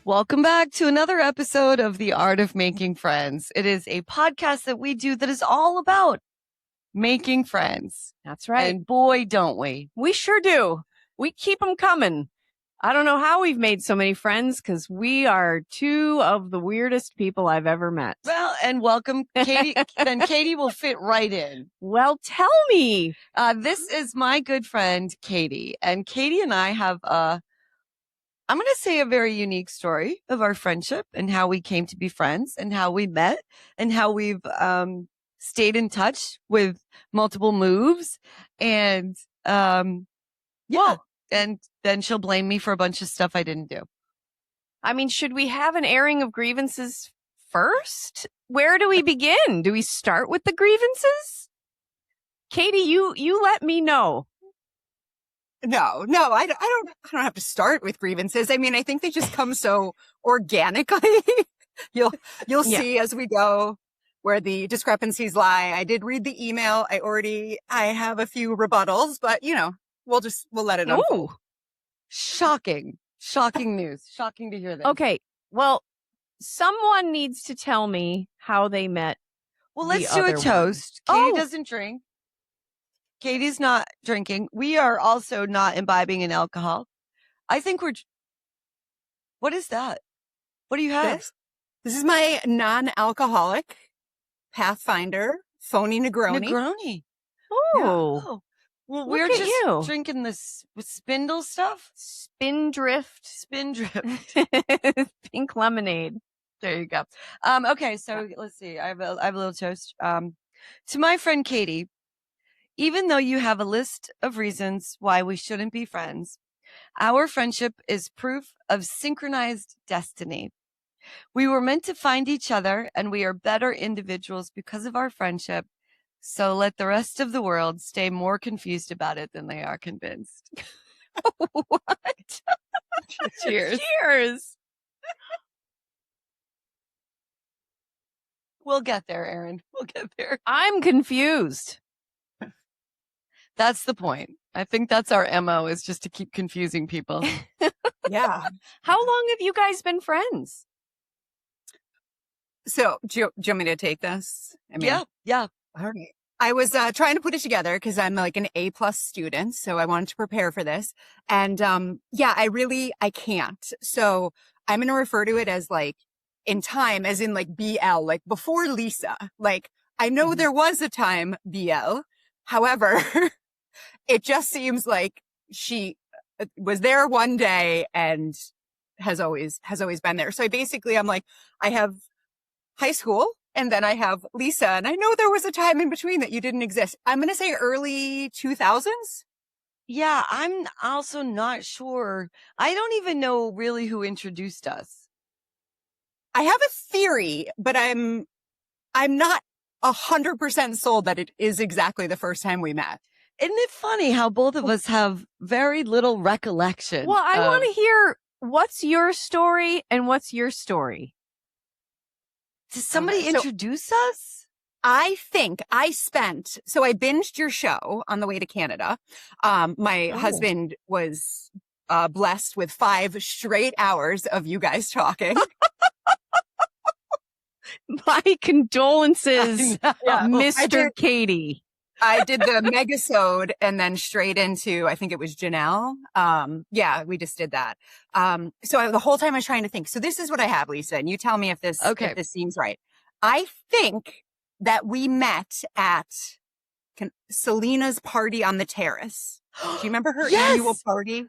Welcome back to another episode of The Art of Making Friends. It is a podcast that we do that is all about making friends. That's right. And boy, don't we. We sure do. We keep them coming. I don't know how we've made so many friends because we are two of the weirdest people I've ever met. Well, and welcome, Kayte. Then Kayte will fit right in. Well, tell me. This is my good friend, Kayte. And Kayte and I have I'm going to say a very unique story of our friendship and how we came to be friends and how we met and how we've stayed in touch with multiple moves. And and then she'll blame me for a bunch of stuff I didn't do. I mean, should we have an airing of grievances first? Where do we begin? Do we start with the grievances? Kayte, you let me know. No, I don't have to start with grievances. I mean, I think they just come so organically. You'll see as we go where the discrepancies lie. I did read the email. I have a few rebuttals, but we'll let it unfold. Ooh, shocking news. Shocking to hear that. Okay. Well, someone needs to tell me how they met. Well, let's do a toast. Kayte doesn't drink. Kayte's not drinking. We are also not imbibing in alcohol. I think what is that? What do you have? This is my non-alcoholic Pathfinder phony Negroni. Negroni. Oh. Well, we're just drinking this with Spindle stuff. Spindrift. Pink lemonade. There you go. Okay, so let's see. I have a little toast. To my friend Kayte. Even though you have a list of reasons why we shouldn't be friends, our friendship is proof of synchronized destiny. We were meant to find each other, and we are better individuals because of our friendship. So let the rest of the world stay more confused about it than they are convinced. What? Cheers. Cheers. We'll get there, Erin. We'll get there. I'm confused. That's the point. I think that's our MO, is just to keep confusing people. Yeah. How long have you guys been friends? So, do you want me to take this? Yeah. All right. I was trying to put it together because I'm like an A+ student, so I wanted to prepare for this. And I can't. So I'm going to refer to it as like in time, as in like BL, like before Lisa. Like I know there was a time BL. However, it just seems like she was there one day and has always been there. So I'm like, I have high school and then I have Lisa, and I know there was a time in between that you didn't exist. I'm going to say early 2000s. Yeah, I'm also not sure. I don't even know really who introduced us. I have a theory, but I'm not 100% sold that it is exactly the first time we met. Isn't it funny how both of us have very little recollection? Well, I want to hear what's your story and what's your story. Did somebody introduce us? I think I binged your show on the way to Canada. My husband was blessed with 5 straight hours of you guys talking. My condolences, Mr. Kayte. I did the megasode and then straight into, I think it was Janelle. We just did that. So the whole time I was trying to think. So this is what I have, Lisa, and you tell me if this seems right. I think that we met at Selena's party on the terrace. Do you remember her annual party?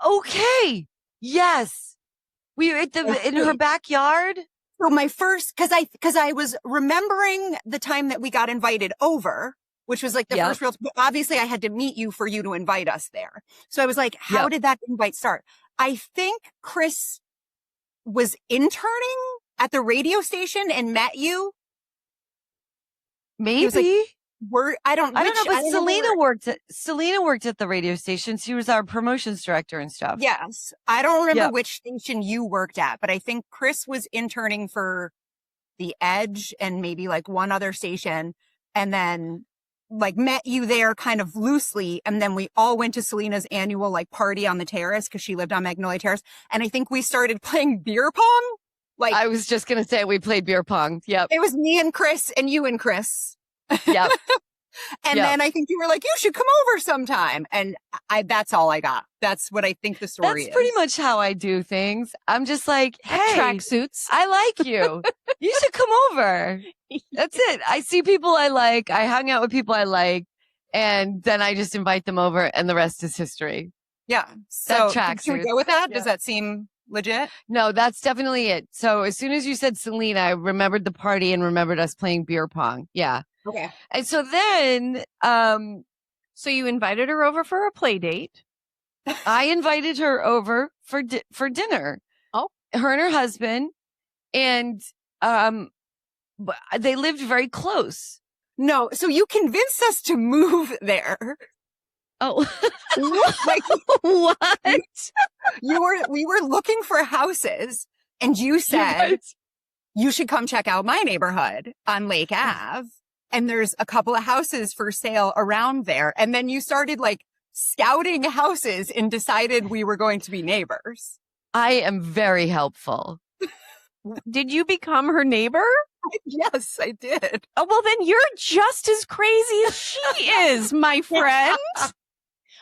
Okay. Yes. We were in her backyard. So my first, cause I was remembering the time that we got invited over, which was like the first real, obviously I had to meet you for you to invite us there. So I was like, how did that invite start? I think Chris was interning at the radio station and met you. Maybe. I don't know, but Selena worked at the radio station. She was our promotions director and stuff. Yes. I don't remember which station you worked at, but I think Chris was interning for The Edge and maybe like one other station. And then like met you there kind of loosely. And then we all went to Selena's annual like party on the terrace because she lived on Magnolia Terrace. And I think we started playing beer pong. Like I was just going to say we played beer pong. Yep. it was me and Chris and you and Chris. Yep. And then I think you were like, you should come over sometime. And that's all I got. That's what I think the story is. That's pretty much how I do things. I'm just like, hey, Tracksuits. I like you. You should come over. That's it. I see people I like. I hung out with people I like. And then I just invite them over and the rest is history. Yeah. So should we tracksuit. go with that? Yeah. Does that seem legit? No, that's definitely it. So as soon as you said Selena, I remembered the party and remembered us playing beer pong. Yeah. Okay. And so then So you invited her over for a play date. I invited her over for dinner. Oh. Her and her husband. And but they lived very close. No. So you convinced us to move there. Oh. Like What? we were looking for houses and you said, you should come check out my neighborhood on Lake Ave. And there's a couple of houses for sale around there. And then you started like scouting houses and decided we were going to be neighbors. I am very helpful. Did you become her neighbor? Yes, I did. Oh, well, then you're just as crazy as she is, my friend.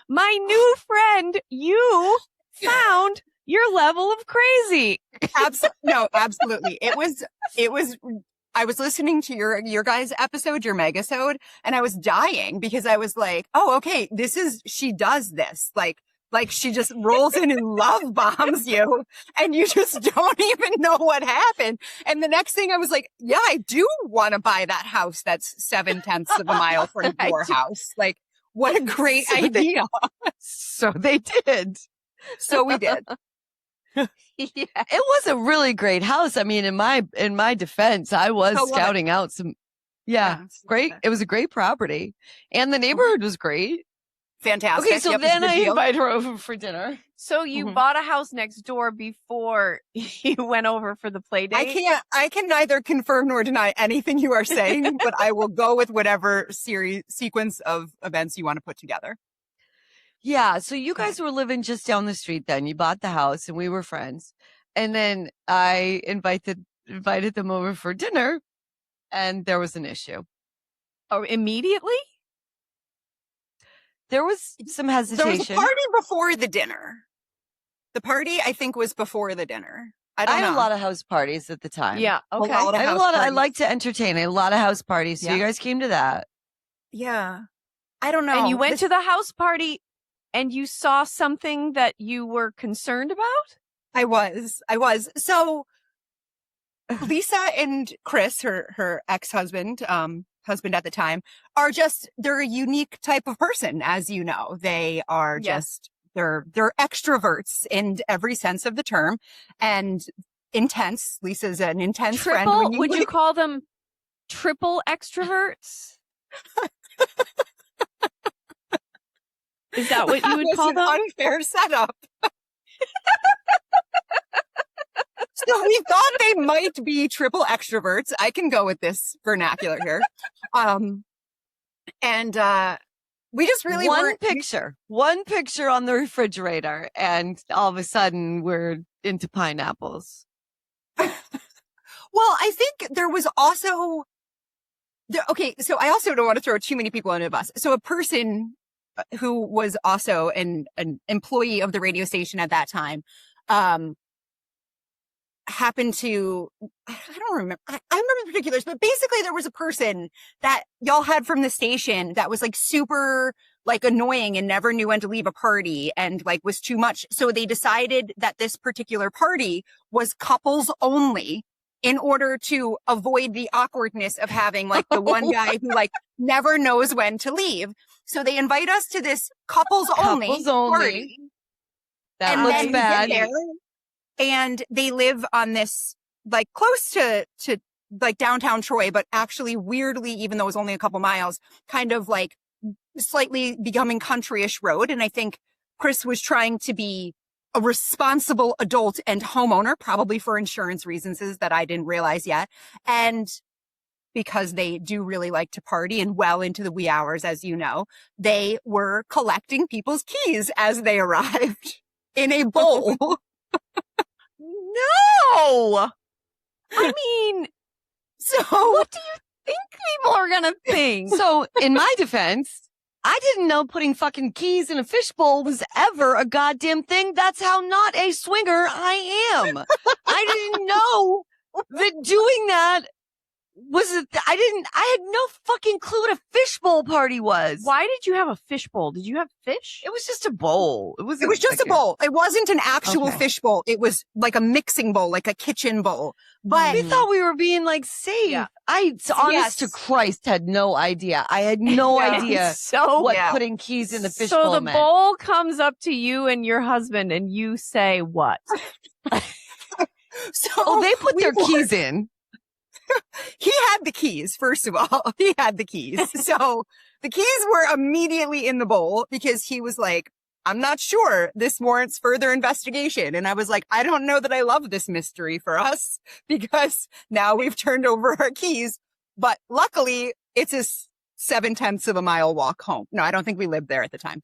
My new friend, you found your level of crazy. No, absolutely. It was, I was listening to your guys' episode, your megasode, and I was dying because I was like, oh, okay, she does this. Like she just rolls in and love bombs you and you just don't even know what happened. And the next thing I was like, yeah, I do want to buy that house that's 0.7 of a mile from your house. Like, what a great idea. So they did. So we did. Yeah. It was a really great house. I mean, in my defense, I was So what? scouting out some, great. It was a great property and the neighborhood was great. Fantastic. Okay. So Yep, then it's a I good deal. invite her over for dinner. So you Mhm. bought a house next door before you went over for the play date? I can neither confirm nor deny anything you are saying, but I will go with whatever sequence of events you want to put together. Yeah. So you guys were living just down the street then. You bought the house and we were friends. And then I invited them over for dinner and there was an issue. Oh, immediately? There was some There was a hesitation. party before the dinner. The party, I think, was before the dinner. I don't I know. had a lot of house parties at the time. Yeah. Okay. lot of I had a house lot of, I parties. like to entertain. I had a lot of house parties. So Yeah. you guys came to that. Yeah. I don't know. And you went to the house party and you saw something that you were concerned about? I was. So Lisa and Chris, her ex-husband, husband at the time, they're a unique type of person, as you know. They are Yes. they're extroverts in every sense of the term and intense. Lisa's an intense friend. Triple? Would you call them triple extroverts? Is that what you would was call an them? unfair setup. So we thought they might be triple extroverts. I can go with this vernacular here. And we just really one picture on the refrigerator, and all of a sudden we're into pineapples. Well, I think there was also okay. So I also don't want to throw too many people under the bus. So a person who was also an employee of the radio station at that time, happened to, I don't remember, I remember the particulars, but basically there was a person that y'all had from the station that was like super like annoying and never knew when to leave a party and like was too much. So they decided that this particular party was couples only in order to avoid the awkwardness of having like the one guy who like never knows when to leave. So they invite us to this couples only party. That And looks then we bad. get there, and they live on this, like close to like downtown Troy, but actually weirdly, even though it was only a couple miles, kind of like slightly becoming countryish road. And I think Chris was trying to be a responsible adult and homeowner, probably for insurance reasons that I didn't realize yet. And because they do really like to party and well into the wee hours, as you know, they were collecting people's keys as they arrived in a bowl. No! I mean, So what do you think people are going to think? So, in my defense, I didn't know putting fucking keys in a fishbowl was ever a goddamn thing. That's how not a swinger I am. I didn't know that doing that I had no fucking clue what a fishbowl party was. Why did you have a fishbowl? Did you have fish? It was just a bowl. It was just a bowl. It wasn't an actual Okay. fish bowl. It was like a mixing bowl, like a kitchen bowl. But We thought we were being like safe. Yeah. Honest to Christ, had no idea. I had no idea So what putting keys in the So fishbowl the meant. bowl comes up to you and your husband, and you say what? so Oh, they put we their were- keys in. He had the keys, first of all. He had the keys. So the keys were immediately in the bowl because he was like, I'm not sure. This warrants further investigation. And I was like, I don't know that I love this mystery for us because now we've turned over our keys. But luckily, it's a 7/10 of a mile walk home. No, I don't think we lived there at the time.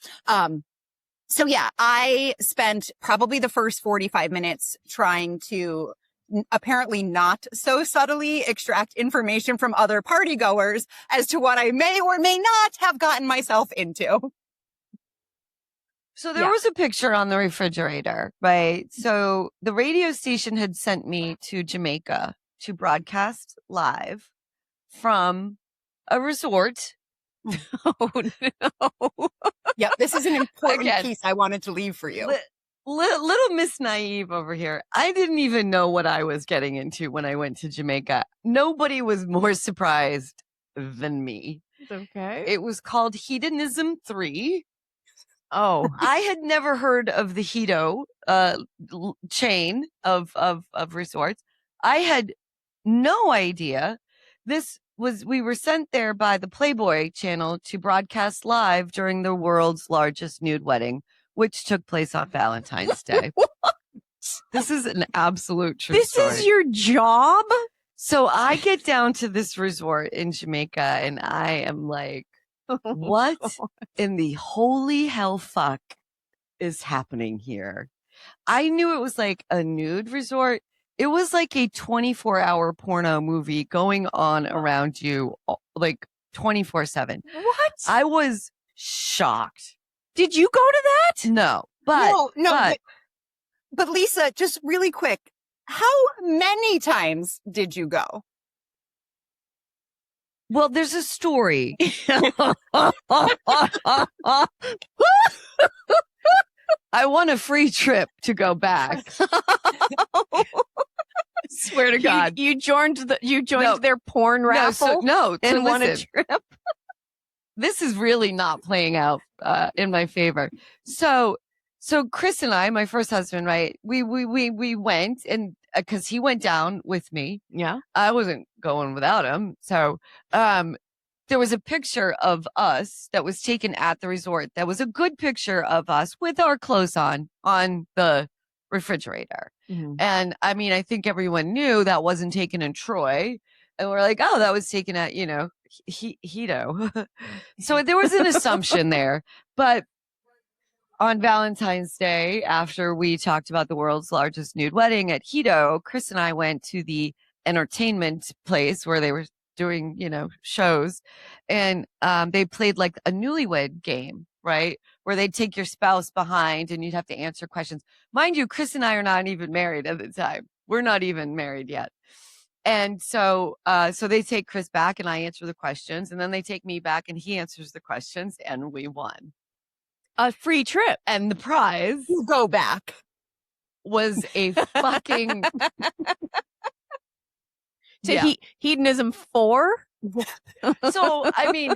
So yeah, I spent probably the first 45 minutes trying to apparently not so subtly extract information from other party goers as to what I may or may not have gotten myself into. So there was a picture on the refrigerator, right? So the radio station had sent me to Jamaica to broadcast live from a resort. Oh, no. Yep, this is an important Again. piece I wanted to leave for you. Little Miss Naive over here. I didn't even know what I was getting into when I went to Jamaica. Nobody was more surprised than me. Okay. It was called Hedonism 3. Oh. I had never heard of the Hedo chain of resorts. I had no idea. We were sent there by the Playboy channel to broadcast live during the world's largest nude wedding, which took place on Valentine's Day. This is an absolute true This story. is your job? So I get down to this resort in Jamaica and I am like, what in the holy hell fuck is happening here? I knew it was like a nude resort. It was like a 24-hour porno movie going on around you, like 24/7. What? I was shocked. Did you go to that? No, but But Lisa, just really quick, how many times did you go? well, there's a story. I won a free trip to go back. Swear to God. You joined No. their porn raffle and won a trip. This is really not playing out in my favor. So Chris and I, my first husband, right? We went and because he went down with me. Yeah. I wasn't going without him. So there was a picture of us that was taken at the resort. That was a good picture of us with our clothes on the refrigerator. Mm-hmm. And I mean, I think everyone knew that wasn't taken in Troy. And we're like, oh, that was taken at, Hedo. So there was an assumption there. But on Valentine's Day, after we talked about the world's largest nude wedding at Hedo, Chris and I went to the entertainment place where they were doing, shows. And they played like a newlywed game, right? Where they'd take your spouse behind and you'd have to answer questions. Mind you, Chris and I are not even married at the time. We're not even married yet. And so they take Chris back and I answer the questions, and then they take me back and he answers the questions, and we won A free trip. and the prize You go back. was a fucking To Hedonism 4? So I mean,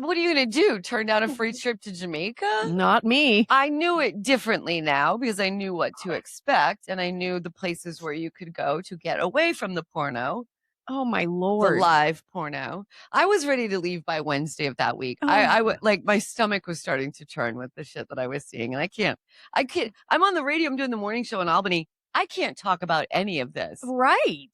what are you gonna do? Turn down a free trip to Jamaica? Not me. I knew it differently now because I knew what to expect, and I knew the places where you could go to get away from the porno, Oh my the lord. live porno. I was ready to leave by Wednesday of that week. Oh. I would like my stomach was starting to turn with the shit that I was seeing, and I can't. I'm on the radio. I'm doing the morning show in Albany. I can't talk about any of this. Right.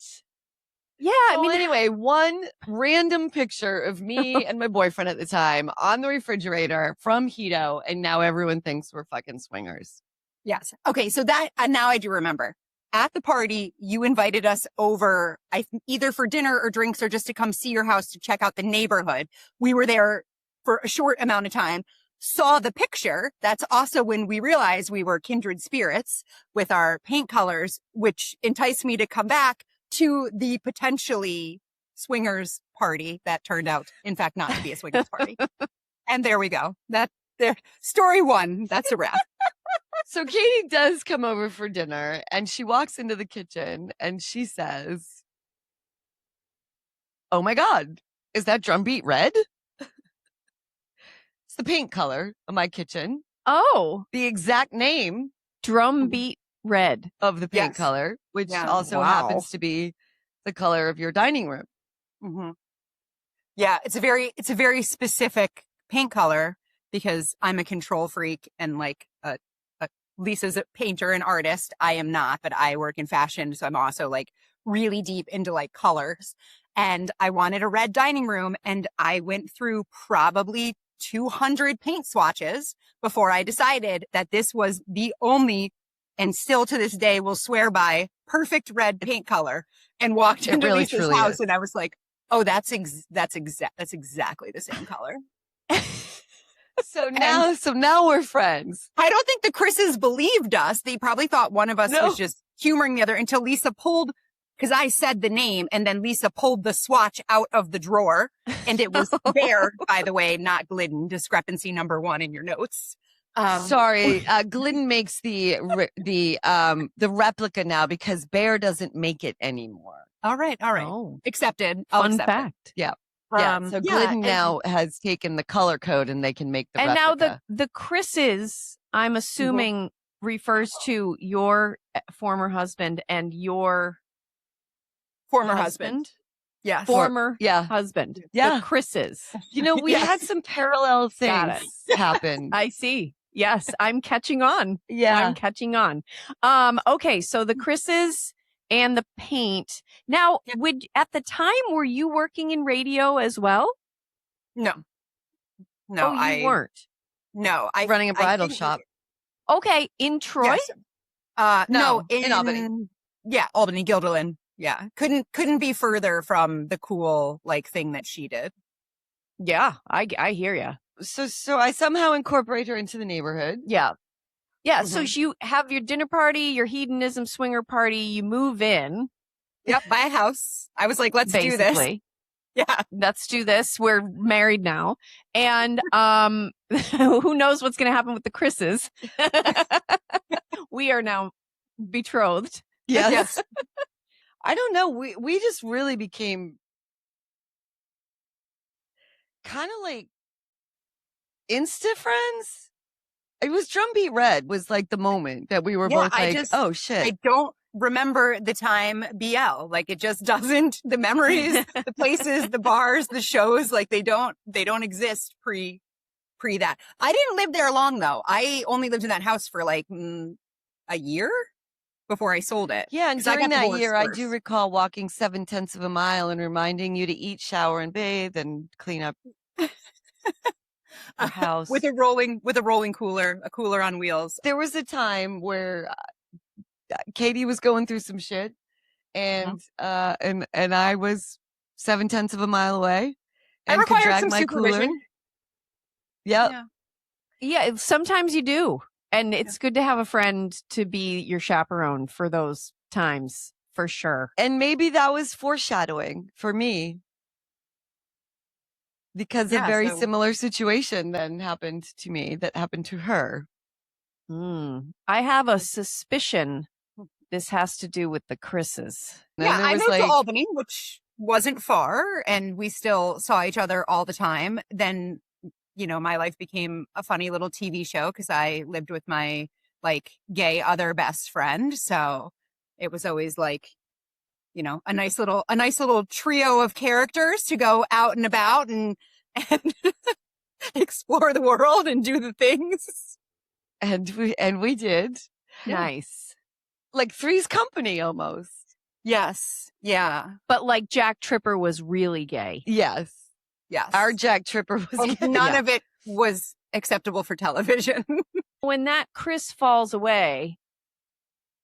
Yeah, Well, anyway, one random picture of me and my boyfriend at the time on the refrigerator from Hito, and now everyone thinks we're fucking swingers. Yes. Okay. So that, now I do remember. At the party, you invited us over, either for dinner or drinks or just to come see your house to check out the neighborhood. We were there for a short amount of time, saw the picture. That's also when we realized we were kindred spirits with our paint colors, which enticed me to come back to the potentially swingers party that turned out, in fact, not to be a swingers party. And there we go. Story one. That's a wrap. So Kayte does come over for dinner, and she walks into the kitchen and she says, "Oh my God, is that Drumbeat Red?" It's the paint color of my kitchen. Oh, The exact name Drumbeat Red. of the paint Yes. color, which Yeah. also Wow. happens to be the color of your dining room. Mm-hmm. Yeah, it's a very specific paint color because I'm a control freak and like Lisa's a painter and artist. I am not, but I work in fashion, so I'm also like really deep into like colors. And I wanted a red dining room, and I went through probably 200 paint swatches before I decided that this was the only, and still to this day will swear by, perfect red paint color. And walked It into really, Lisa's truly house, is. and I was like, "Oh, that's exactly the same color." So now we're friends. I don't think the Chris's believed us. They probably thought one of us No. was just humoring the other until Lisa pulled, because I said the name, and then Lisa pulled the swatch out of the drawer, and it was Bear, by the way, not Glidden. Discrepancy number one in your notes. Sorry, Glidden makes the replica now because Bear doesn't make it anymore. All right. Oh, Accepted. I'll fun accept it. fact. Yeah. So Yeah, Glidden and- now has taken the color code, and they can make the And replica. now the Chris's, I'm assuming, refers to your former husband and your former husband. Yes. former yeah. husband. Yeah. The Chris's. You know, we Yes. had some parallel Got things happen. I see. Yes, I'm catching on. Yeah. I'm catching on. Okay, so the Chris's and the paint. Now, at the time, were you working in radio as well? No, You weren't. No, I Running a bridal think- shop. Okay, in Troy? Yes. No, in Albany. Yeah, Albany, Guilderland. Yeah, couldn't be further from the cool like thing that she did. Yeah, I hear you. So I somehow incorporate her into the neighborhood. Yeah. Yeah, so Mhm. you have your dinner party, your hedonism swinger party, you move in, Yep, buy a house. I was like, let's do this. basically. Yeah, Let's do this. We're married now. And who knows what's going to happen with the Chris's. We are now betrothed. yes. I don't know. We just really became kind of like insta friends. It was Drumbeat Red was like the moment that we were Yeah, both like, oh shit. I don't remember the time BL. Like it just doesn't. The memories, the places, the bars, the shows, like they don't exist pre that. I didn't live there long though. I only lived in that house for like a year before I sold it. Yeah, and 'Cause I during got that divorced year, I first. do recall walking 7/10 of a mile and reminding you to eat, shower, and bathe, and clean up your house. with a rolling cooler, a cooler on wheels. There was a time where Kayte was going through some shit, and and I was 7/10 of a mile away, I and could required drag some my cooler. supervision. Yep. Yeah. Yeah, sometimes you do. And it's good to have a friend to be your chaperone for those times, for sure. And maybe that was foreshadowing for me, because a Yeah, very so- similar situation then happened to me that happened to her. I have a suspicion this has to do with the Chris's. And Yeah, it I was moved like, to Albany, which wasn't far, and we still saw each other all the time. Then, my life became a funny little TV show because I lived with my like gay other best friend. So it was always like, a nice little trio of characters to go out and about and explore the world and do the things. and we did Yeah. Nice. like Three's Company almost. Yes. Yeah. But like Jack Tripper was really gay. Yes. Yes. Our Jack Tripper was and gay. none Yeah. of it was acceptable for television. When that Chris falls away,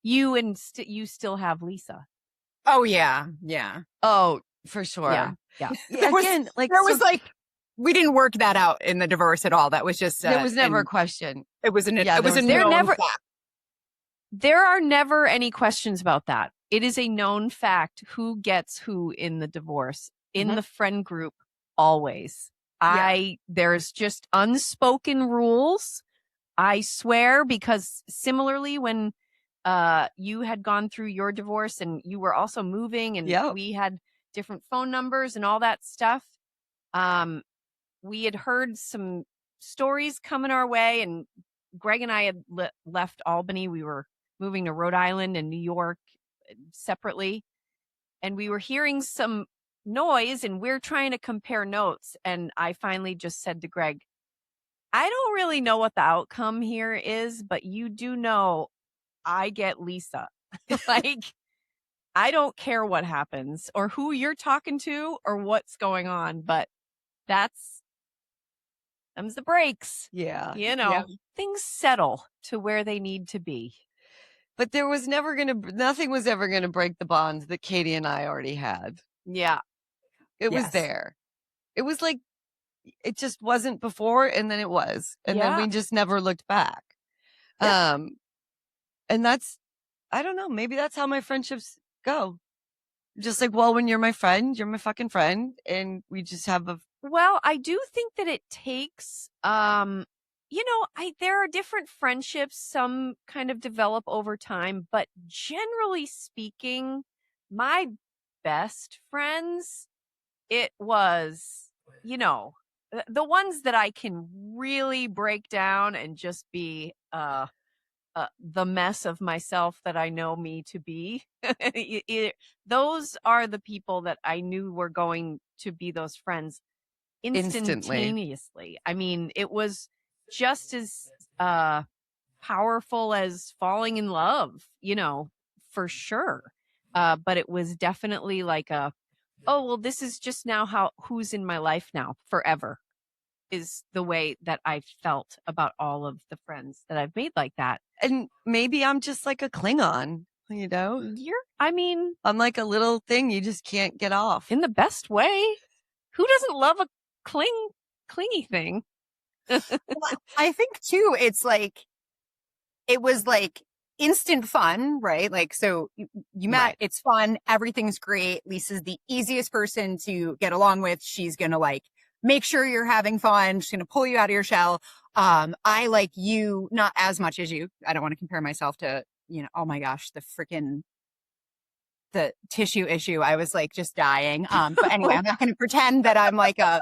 you still have Lisa. Oh yeah. Yeah. Oh, for sure. Yeah. Yeah. There was- Again, like There so was like, we didn't work that out in the divorce at all. That was just, there was never a question. it was an, Yeah, it was a there known never- fact. There are never any questions about that. It is a known fact who gets who in the divorce, in Mhm. the friend group, always. There's just unspoken rules. I swear, because similarly, when you had gone through your divorce and you were also moving and Yeah. we had different phone numbers and all that stuff, we had heard some stories coming our way, and Greg and I had left Albany. We were moving to Rhode Island and New York separately, and we were hearing some noise and we're trying to compare notes. And I finally just said to Greg, I don't really know what the outcome here is, but you do know I get Lisa. Like, I don't care what happens or who you're talking to or what's going on, but them's the breaks. Yeah. You know, Yeah. things settle to where they need to be. But there was nothing was ever going to break the bonds that Katie and I already had. Yeah. It was Yes. there. It was like, it just wasn't before, and then it was. And then Yeah. we just never looked back. Yeah. And that's, I don't know, maybe that's how my friendships go. Just like, well, when you're my friend, you're my fucking friend. And we just have Well, I do think that it takes, there are different friendships. Some kind of develop over time, but generally speaking, my best friends, it was, the ones that I can really break down and just be, the mess of myself that I know me to be. Those are the people that I knew were going to be those friends instantaneously. I mean, it was just as powerful as falling in love, for sure. But it was definitely like oh, well, this is just now who's in my life now forever, is the way that I felt about all of the friends that I've made like that. and maybe I'm just like a Klingon, I'm like a little thing you just can't get off. In the best way. Who doesn't love a clingy thing? Well, I think too, it was like instant fun, right? Like, so you met, Right. it's fun, everything's great. Lisa's the easiest person to get along with. She's gonna like make sure you're having fun. She's gonna pull you out of your shell. I like you, not as much as you. I don't want to compare myself to, oh my gosh, the tissue issue. I was like just dying. But anyway, I'm not going to pretend that I'm like a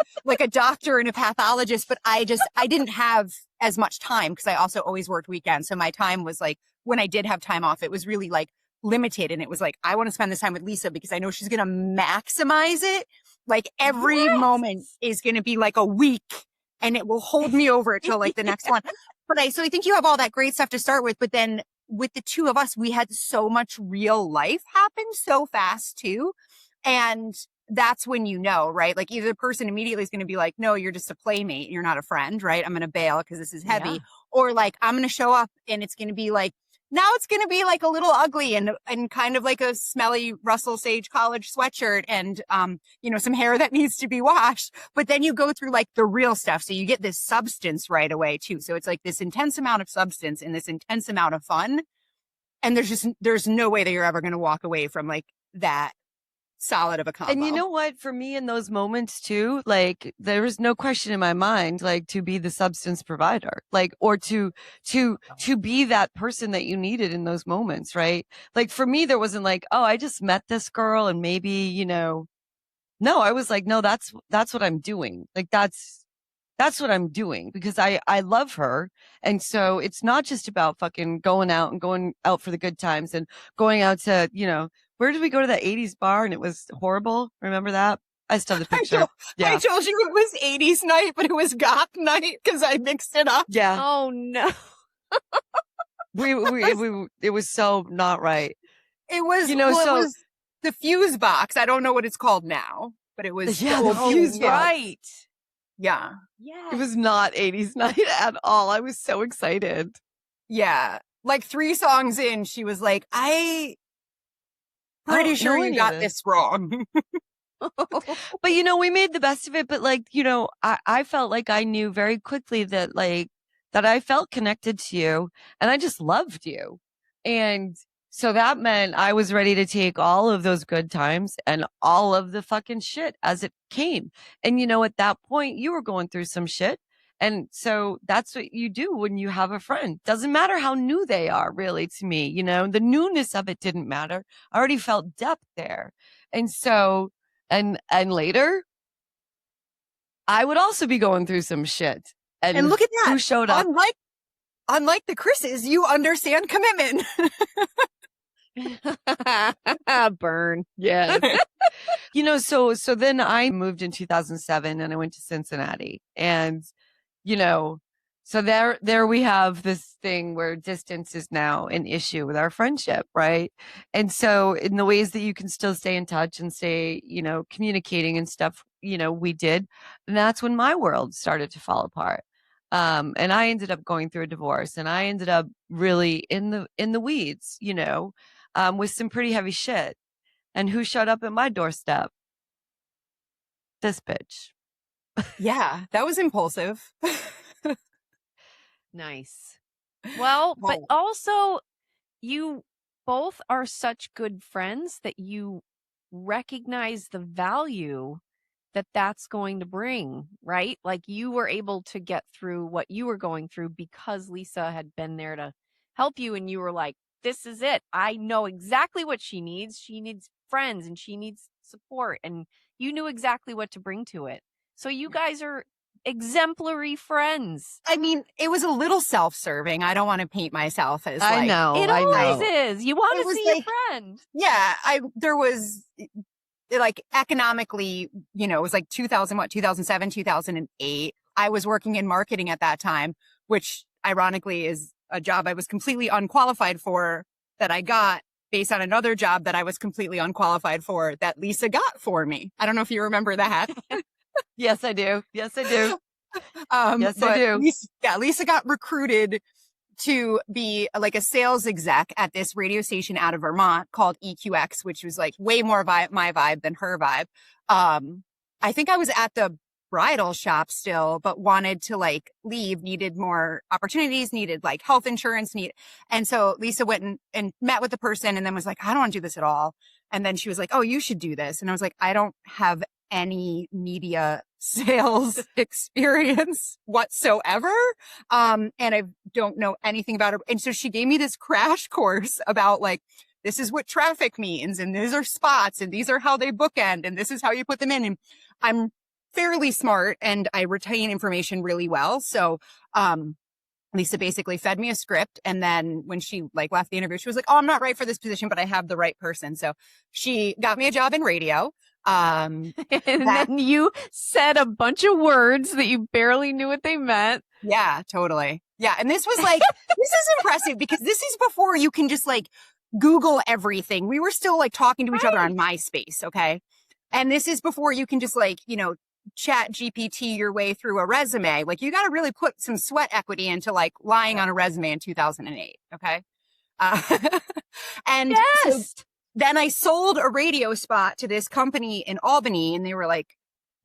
doctor and a pathologist, but I didn't have as much time because I also always worked weekends. So my time was like, when I did have time off, it was really like limited. And it was like, I want to spend this time with Lisa because I know she's going to maximize it. Like every moment is going to be like a week and it will hold me over till like the next one. So I think you have all that great stuff to start with, but then with the two of us, we had so much real life happen so fast too. And that's when right? Like either the person immediately is going to be like, no, you're just a playmate. You're not a friend, right? I'm going to bail because this is heavy. Yeah. Or like, I'm going to show up and it's going to be like, now it's going to be like a little ugly and kind of like a smelly Russell Sage college sweatshirt and, some hair that needs to be washed. But then you go through like the real stuff. So you get this substance right away too. So it's like this intense amount of substance and this intense amount of fun. And there's no way that you're ever going to walk away from like that solid of a combo. And you know what? For me in those moments too, like there was no question in my mind, like to be the substance provider, like, or to be that person that you needed in those moments. Right. Like for me, there wasn't like, oh, I just met this girl and maybe, no, I was like, no, that's what I'm doing. Like, that's what I'm doing because I love her. And so it's not just about fucking going out for the good times and going out to, where did we go to that 80s bar and it was horrible? Remember that? I still have the picture. I told you it was 80s night, but it was goth night because I mixed it up. Yeah. Oh no. It was so not right. It was, it was the fuse box. I don't know what it's called now, but it was Yeah, the the old fuse kid. box. Right. Yeah. Yeah. It was not 80s night at all. I was so excited. Yeah. Like 3 songs in, she was like, I pretty don't sure know you any of got this wrong. But we made the best of it. But I felt like I knew very quickly that that I felt connected to you and I just loved you. And so that meant I was ready to take all of those good times and all of the fucking shit as it came. And at that point you were going through some shit. And so that's what you do when you have a friend. Doesn't matter how new they are, really, to me. The newness of it didn't matter. I already felt depth there. And so and later, I would also be going through some shit. And look at that. Who showed up? Unlike the Chris's, you understand commitment. Burn. Yeah. So then I moved in 2007 and I went to Cincinnati. And, so there we have this thing where distance is now an issue with our friendship, right? And so in the ways that you can still stay in touch and stay, communicating and stuff, we did. And that's when my world started to fall apart. And I ended up going through a divorce and I ended up really in the weeds, with some pretty heavy shit. And who showed up at my doorstep? This bitch. Yeah, that was impulsive. Nice. Well, but Wow. also you both are such good friends that you recognize the value that that's going to bring, right? Like you were able to get through what you were going through because Lisa had been there to help you. And you were like, this is it. I know exactly what she needs. She needs friends and she needs support. And you knew exactly what to bring to it. So you guys are exemplary friends. I mean, it was a little self-serving. I don't want to paint myself as I like, know. It I always know. is. You want It to was see like- your friend. yeah, there was like economically, it was like 2007, 2008. I was working in marketing at that time, which ironically is a job I was completely unqualified for that I got based on another job that I was completely unqualified for that Lisa got for me. I don't know if you remember that. Yes, I do. Yes, I do. Yes, I But do. Lisa got recruited to be like a sales exec at this radio station out of Vermont called EQX, which was like way more my vibe than her vibe. I think I was at the bridal shop still, but wanted to like leave, needed more opportunities, needed like health insurance, and so Lisa went and met with the person and then was like, I don't want to do this at all. And then she was like, oh, you should do this. And I was like, I don't have any media sales experience whatsoever. And I don't know anything about it. And so she gave me this crash course about like, this is what traffic means. And these are spots and these are how they bookend. And this is how you put them in. And I'm fairly smart and I retain information really well. So, Lisa basically fed me a script. And then when she like left the interview, she was like, oh, I'm not right for this position, but I have the right person. So she got me a job in radio. And then you said a bunch of words that you barely knew what they meant. Yeah, totally. Yeah. And this was like, this is impressive because this is before you can just like Google everything. We were still like talking to each other on MySpace. Okay. And this is before you can just like, chat GPT your way through a resume. Like you got to really put some sweat equity into like lying on a resume in 2008. Okay. And Yes. so then I sold a radio spot to this company in Albany and they were like,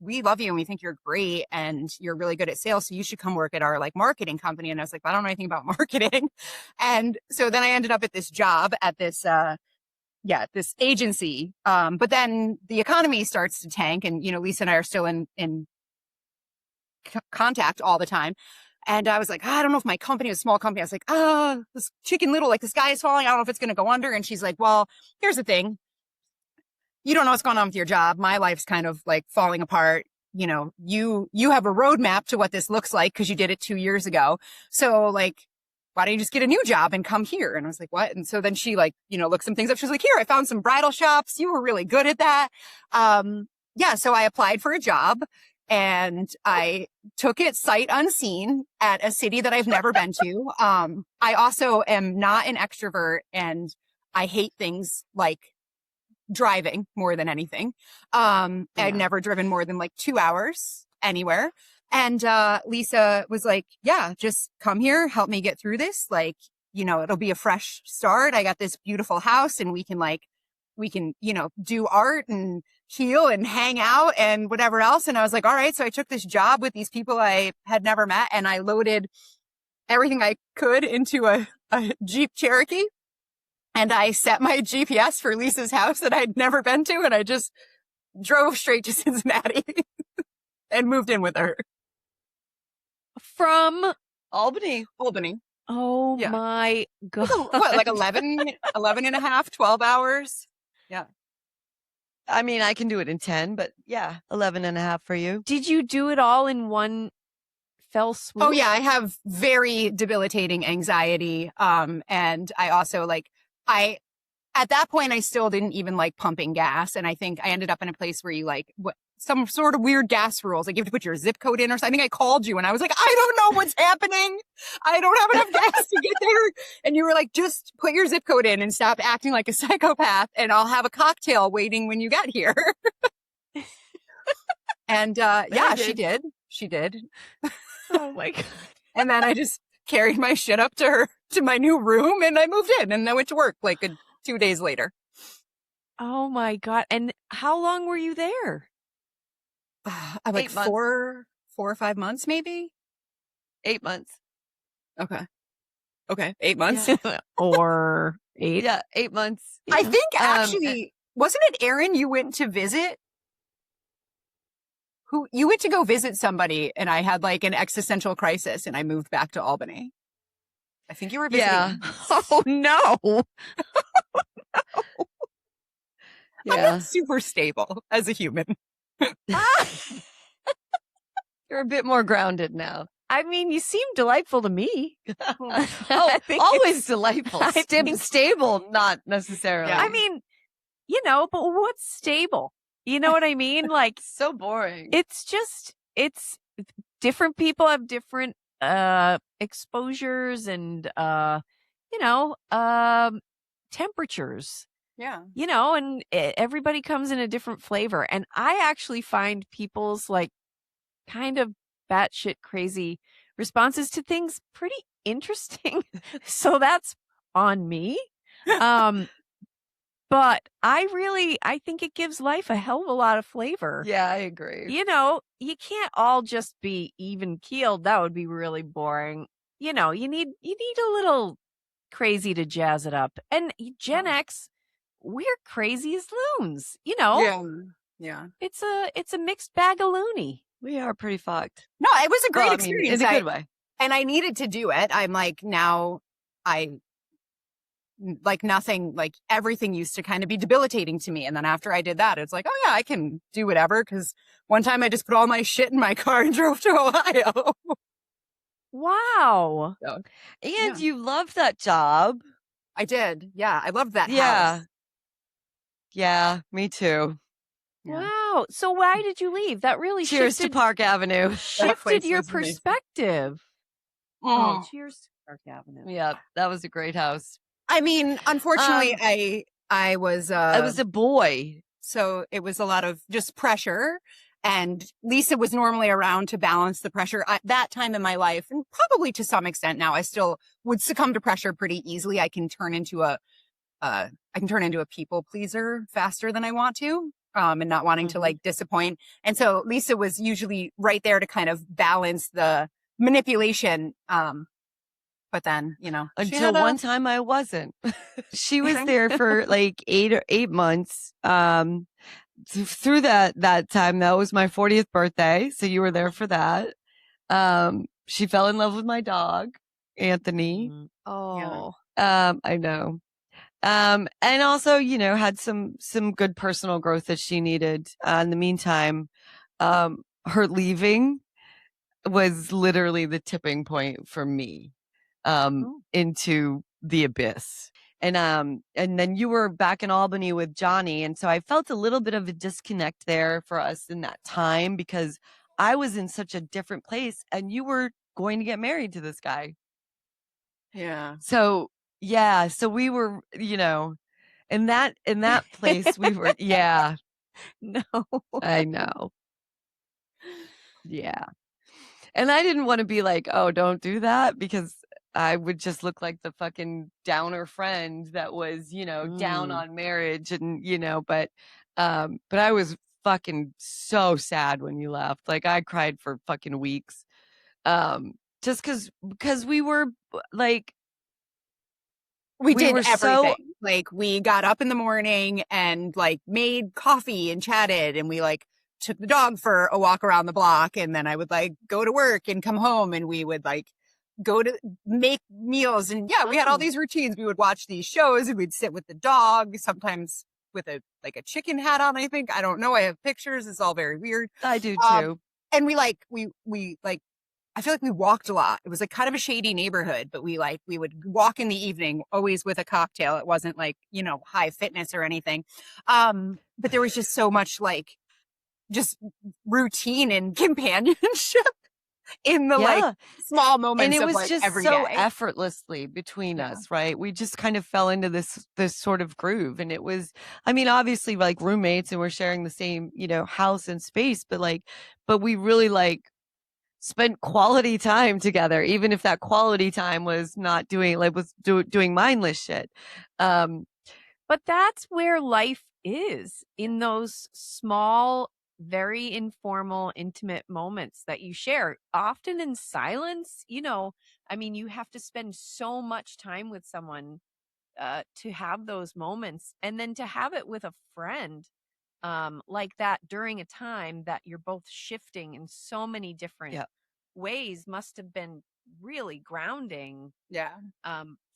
we love you and we think you're great and you're really good at sales. So you should come work at our like marketing company. And I was like, I don't know anything about marketing. And so then I ended up at this job at this, this agency. But then the economy starts to tank and, Lisa and I are still in contact all the time. And I was like, I don't know if my company is a small company. I was like, this Chicken Little, like the sky is falling. I don't know if it's going to go under. And she's like, well, here's the thing. You don't know what's going on with your job. My life's kind of like falling apart. You have a roadmap to what this looks like because you did it 2 years ago. So like, why don't you just get a new job and come here? And I was like, what? And so then she like, looked some things up. She's like, here, I found some bridal shops. You were really good at that. So I applied for a job and I took it sight unseen at a city that I've never been to. I also am not an extrovert and I hate things like driving more than anything. I'd never driven more than like 2 hours anywhere. And Lisa was like, yeah, just come here, help me get through this. Like, you know, it'll be a fresh start. I got this beautiful house and we can, you know, do art and heal and hang out and whatever else. And I was like, all right. So I took this job with these people I had never met and I loaded everything I could into a Jeep Cherokee. And I set my GPS for Lisa's house that I'd never been to. And I just drove straight to Cincinnati and moved in with her. From Albany. Oh Yeah. my God. What, like 11 and a half, 12 hours? Yeah. I mean, I can do it in 10, but yeah, 11 and a half for you. Did you do it all in one fell swoop? Oh yeah, I have very debilitating anxiety. And I also at that point, I still didn't even like pumping gas. And I think I ended up in a place where you like some sort of weird gas rules. Like you have to put your zip code in or something. I think I called you and I was like, I don't know what's happening. I don't have enough gas to get there. And you were like, just put your zip code in and stop acting like a psychopath and I'll have a cocktail waiting when you get here. And yeah, she did. Oh my God. And then I just carried my shit up to my new room and I moved in and I went to work like 2 days later. Oh my God. And how long were you there? Like 8 months. 4 or 5 months, maybe. 8 months. Okay. 8 months. Yeah. Or 8? Yeah, 8 months. I think actually, wasn't it Erin you went to visit? You went to go visit somebody and I had like an existential crisis and I moved back to Albany. I think you were visiting. Yeah. Oh no. I'm Yeah. not super stable as a human. You're a bit more grounded now. I mean, you seem delightful to me. Oh, I think always delightful. I think- Stable, not necessarily. Yeah. I mean, you know, but what's stable? You know what I mean? Like, so boring. it's different people have different exposures and temperatures, Yeah. you know, and everybody comes in a different flavor. And I actually find people's like kind of batshit crazy responses to things pretty interesting. So that's on me. But I think it gives life a hell of a lot of flavor. Yeah, I agree. You know, you can't all just be even keeled. That would be really boring. You know, you need a little crazy to jazz it up. And Gen X, we're crazy as loons. You know, Yeah. it's a mixed bag of loony. We are pretty fucked. No, it was a great Well, I mean, experience. in a good way. And I needed to do it. I'm like, now everything used to kind of be debilitating to me. And then after I did that, it's like, oh yeah, I can do whatever. Cause one time I just put all my shit in my car and drove to Ohio. Wow. And you loved that job. I did. Yeah. I loved that Yeah. house. Yeah, me too. Yeah. Wow. So why did you leave? That really Cheers to shifted, Park Avenue. shifted place your was amazing. perspective. Oh, cheers to Park Avenue. Yeah, that was a great house. I mean, unfortunately, I was, I was a boy. so it was a lot of just pressure. And Lisa was normally around to balance the pressure at that time in my life. And probably to some extent now, I still would succumb to pressure pretty easily. I can turn into a people pleaser faster than I want to. And not wanting to like disappoint. And so Lisa was usually right there to kind of balance the manipulation. But then, you know, Until one time I wasn't. She was there for like 8 months. Through that time, that was my 40th birthday. So you were there for that. She fell in love with my dog, Anthony. Oh. I know. And also, you know, had some good personal growth that she needed. In the meantime, her leaving was literally the tipping point for me, into the abyss. And then you were back in Albany with Johnny. And so I felt a little bit of a disconnect there for us in that time because I was in such a different place and you were going to get married to this guy. Yeah. So, yeah. So we were, you know, in that place we were, yeah, No. I know. Yeah. And I didn't want to be like, oh, don't do that, because I would just look like the fucking downer friend that was, down on marriage and, but I was fucking so sad when you left. Like I cried for fucking weeks. Just because we were like, We we did were everything. so, Like we got up in the morning and like made coffee and chatted, and we like took the dog for a walk around the block, and then I would like go to work and come home, and we would like go to make meals, and yeah, we had all Oh. these routines. We would watch these shows and we'd sit with the dog, sometimes with a chicken hat on, I think. I don't know. I have pictures. It's all very weird. I do Um, too. and we like I feel like we walked a lot. It was like kind of a shady neighborhood, but we would walk in the evening, always with a cocktail. It wasn't like, high fitness or anything. But there was just so much like just routine and companionship in the like Yeah. small And moments it of was like just every so day. effortlessly between Yeah. us, right? We just kind of fell into this sort of groove. And it was, I mean, obviously like roommates and we're sharing the same, house and space, but we really like spent quality time together, even if that quality time was not doing like doing mindless shit. But that's where life is, in those small, very informal, intimate moments that you share, often in silence. I mean, you have to spend so much time with someone to have those moments, and then to have it with a friend like that during a time that you're both shifting in so many different Yeah. ways must have been really grounding Yeah.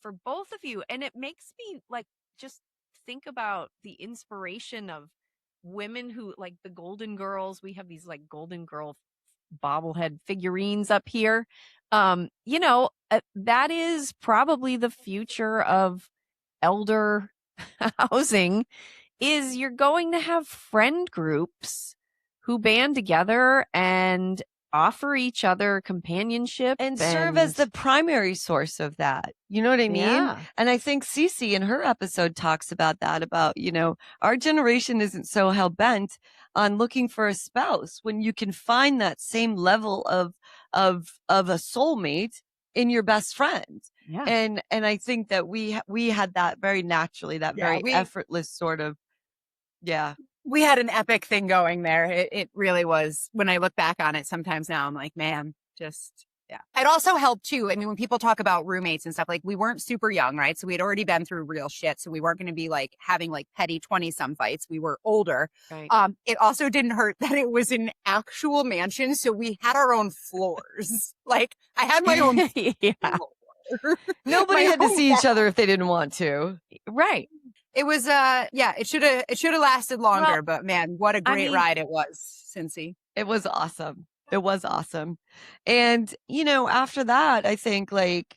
for both of you. And it makes me like just think about the inspiration of women who, like the Golden Girls. We have these like Golden Girl bobblehead figurines up here. That is probably the future of elder housing, is you're going to have friend groups who band together and offer each other companionship And serve as the primary source of that. You know what I mean? Yeah. And I think Cece in her episode talks about that, about, our generation isn't so hell bent on looking for a spouse when you can find that same level of a soulmate in your best friend. Yeah. And I think that we had that very naturally, that Yeah, very effortless sort of, yeah. We had an epic thing going there. It really was. When I look back on it sometimes now, I'm like, man, just, yeah. It also helped too. I mean, when people talk about roommates and stuff, like we weren't super young, right? So we had already been through real shit. So we weren't going to be like having like petty 20-some fights. We were older. Right. It also didn't hurt that it was an actual mansion. So we had our own floors. Like I had my own yeah. floor. Nobody had to see each other if they didn't want to. Right. It was it should have lasted longer, Well, but man, what a great ride it was, Cincy. It was awesome. It was awesome. And, after that, I think like,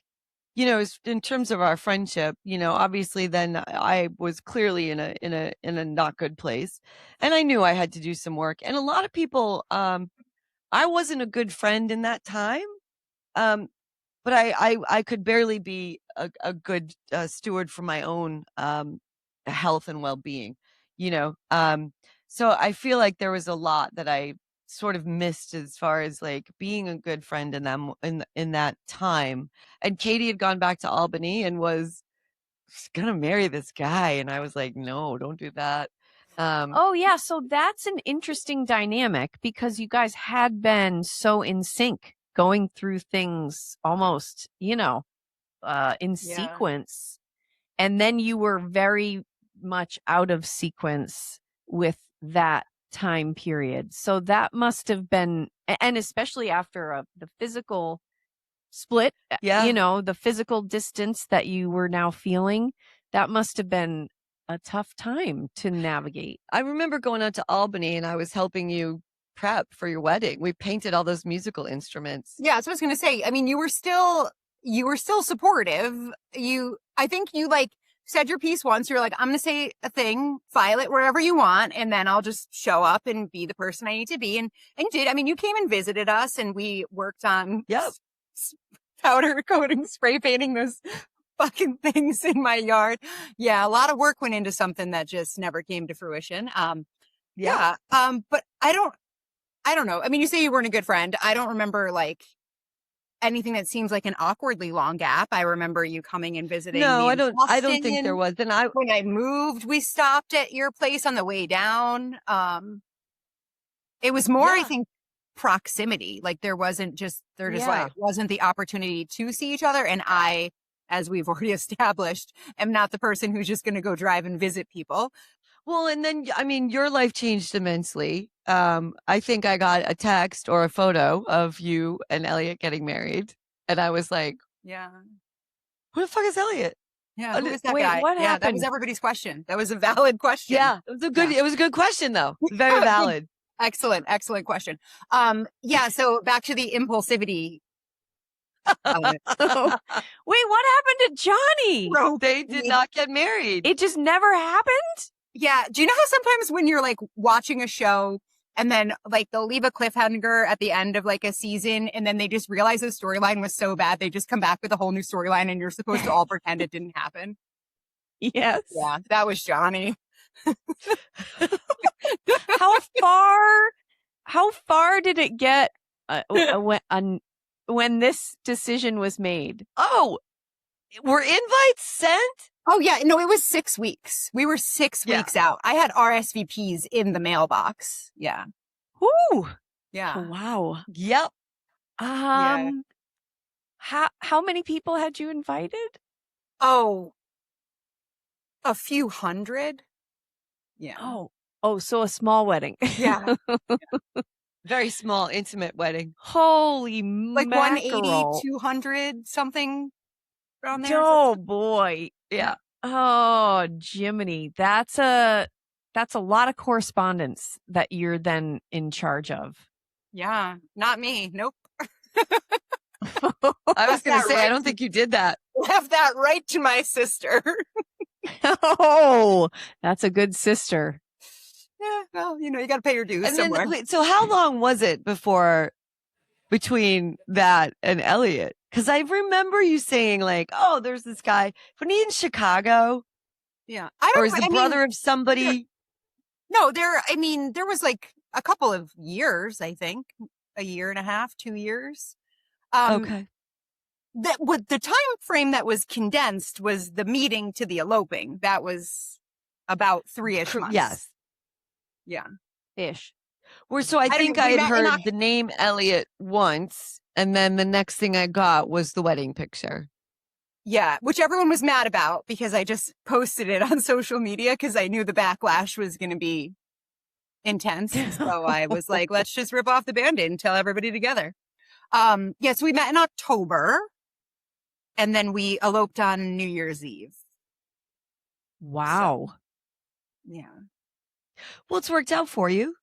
in terms of our friendship, obviously then I was clearly in a not good place, and I knew I had to do some work. And a lot of people, I wasn't a good friend in that time. But I could barely be a good steward for my own health and well-being, so I feel like there was a lot that I sort of missed as far as like being a good friend in them in that time. And Kayte had gone back to Albany and was gonna marry this guy, and I was like, no, don't do that. Oh yeah, so that's an interesting dynamic, because you guys had been so in sync, going through things almost, in sequence, and then you were very much out of sequence with that time period. So that must have been, and especially after the physical split, Yeah. the physical distance that you were now feeling, that must have been a tough time to navigate. I remember going out to Albany and I was helping you prep for your wedding. We painted all those musical instruments. Yeah, that's what I was gonna say. I mean, you were still supportive. I think you like said your piece once. You're like, I'm gonna say a thing, file it wherever you want, and then I'll just show up and be the person I need to be. And did. I mean, you came and visited us, and we worked on powder coating, spray painting those fucking things in my yard. Yeah, a lot of work went into something that just never came to fruition. Yeah. But I don't know. I mean, you say you weren't a good friend. I don't remember like anything that seems like an awkwardly long gap. I remember you coming and visiting No, me I in don't. I don't think there Boston. was. And I. When I moved, we stopped at your place on the way down. It was more, I Yeah. think, proximity. Like there just Yeah. like wasn't the opportunity to see each other. And I, as we've already established, am not the person who's just going to go drive and visit people. Well, and then I mean, your life changed immensely. I think I got a text or a photo of you and Elliot getting married, and I was like, Yeah. "Who the fuck is Elliot?" Yeah. Who is that Wait, guy? what Yeah, that was happened? everybody's question. That was a valid question. Yeah, it was a good. Yeah. It was a good question, though. Very Good. valid. Excellent question. Yeah, so back to the impulsivity. Wait, what happened to Johnny? They did not get married. It just never happened? Yeah. Do you know how sometimes when you're like watching a show and then like they'll leave a cliffhanger at the end of like a season and then they just realize the storyline was so bad, they just come back with a whole new storyline and you're supposed to all pretend it didn't happen? Yes. Yeah, that was Johnny. How far did it get when this decision was made? Oh, were invites sent? Oh yeah, no, it was 6 weeks. We were 6 Yeah. weeks out. I had RSVPs in the mailbox. Yeah. Whoo! Yeah. Wow. Yep. Yeah. How many people had you invited? Oh, a few hundred. Yeah. Oh, so a small wedding. Yeah. Very small, intimate wedding. Holy Like mackerel. 180, 200 something around there. Oh boy. Yeah. Oh, Jiminy. That's a lot of correspondence that you're then in charge of. Yeah. Not me. Nope. I was going that to say, right? I don't think you did that. Left that right to my sister. Oh, that's a good sister. Yeah. Well, you got to pay your dues And somewhere. then, wait, so how long was it between that and Elliot? Because I remember you saying like, "Oh, there's this guy. When he in Chicago, Yeah. or is the brother of somebody?" No, there was like a couple of years, I think, a year and a half, 2 years. Okay. That what the time frame that was condensed was the meeting to the eloping. That was about 3-ish months. Yes. Yeah. Ish. So I think I we had met in heard the name Elliot once, and then the next thing I got was the wedding picture. Yeah, which everyone was mad about because I just posted it on social media because I knew the backlash was going to be intense. So I was like, let's just rip off the Band-Aid and tell everybody together. Yeah, so we met in October and then we eloped on New Year's Eve. Wow. So, yeah. Well, it's worked out for you.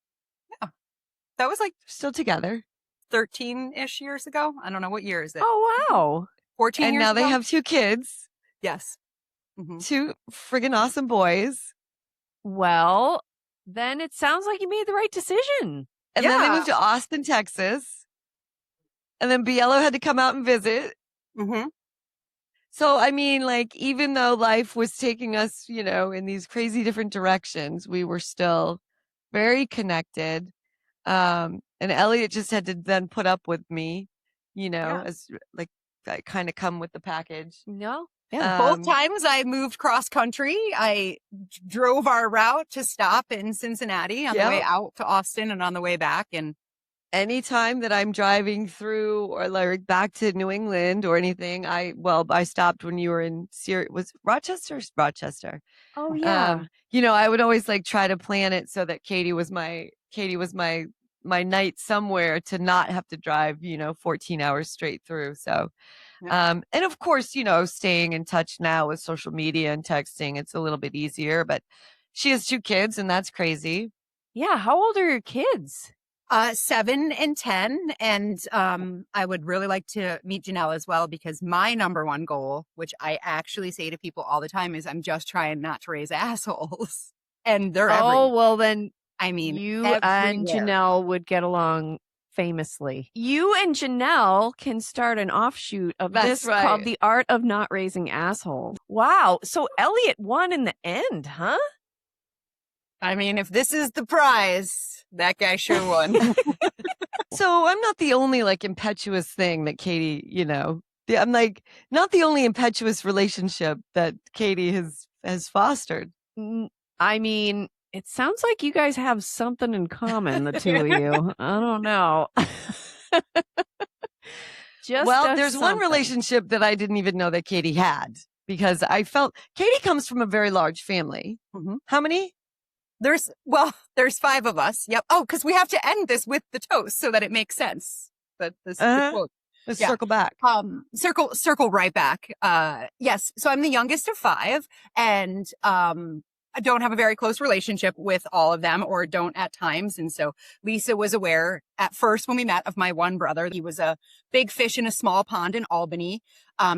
That was like Still together. 13-ish years ago. I don't know what year is it. Oh, wow. 14 And years now ago? they have 2 kids, Yes. Mm-hmm. 2 friggin' awesome boys. Well, then it sounds like you made the right decision. And then they Yeah. moved to Austin, Texas. And then Biello had to come out and visit. Mm-hmm. So, I mean, like, even though life was taking us, in these crazy different directions, we were still very connected. And Elliot just had to then put up with me, as like I kind of come with the package. No? Both times I moved cross country. I drove our route to stop in Cincinnati on the way out to Austin and on the way back. And anytime that I'm driving through or like back to New England or anything, I stopped when you were in was Rochester? Rochester. Oh yeah. I would always like try to plan it so that Kayte was my night somewhere to not have to drive, 14 hours straight through. So, and of course, staying in touch now with social media and texting, it's a little bit easier, but she has 2 kids and that's crazy. Yeah. How old are your kids? 7 and 10. And I would really like to meet Janelle as well, because my number one goal, which I actually say to people all the time, is I'm just trying not to raise assholes. And they're well then I mean, you and everywhere. Janelle would get along famously. You and Janelle can start an offshoot of That's this right. called The Art of Not Raising Assholes. Wow. So Elliot won in the end, huh? I mean, if this is the prize, that guy sure won. So I'm not the only like impetuous thing that Kayte, I'm like not the only impetuous relationship that Kayte has fostered. I mean, it sounds like you guys have something in common, the two of you. I don't know. There's one relationship that I didn't even know that Kayte had because I felt Kayte comes from a very large family. Mm-hmm. How many? There's 5 of us. Yep. Oh, because we have to end this with the toast so that it makes sense. But the quote. Let's circle back. Circle right back. Yes. So I'm the youngest of 5, and I don't have a very close relationship with all of them, or don't at times. And so Lisa was aware at first when we met of my one brother. He was a big fish in a small pond in Albany.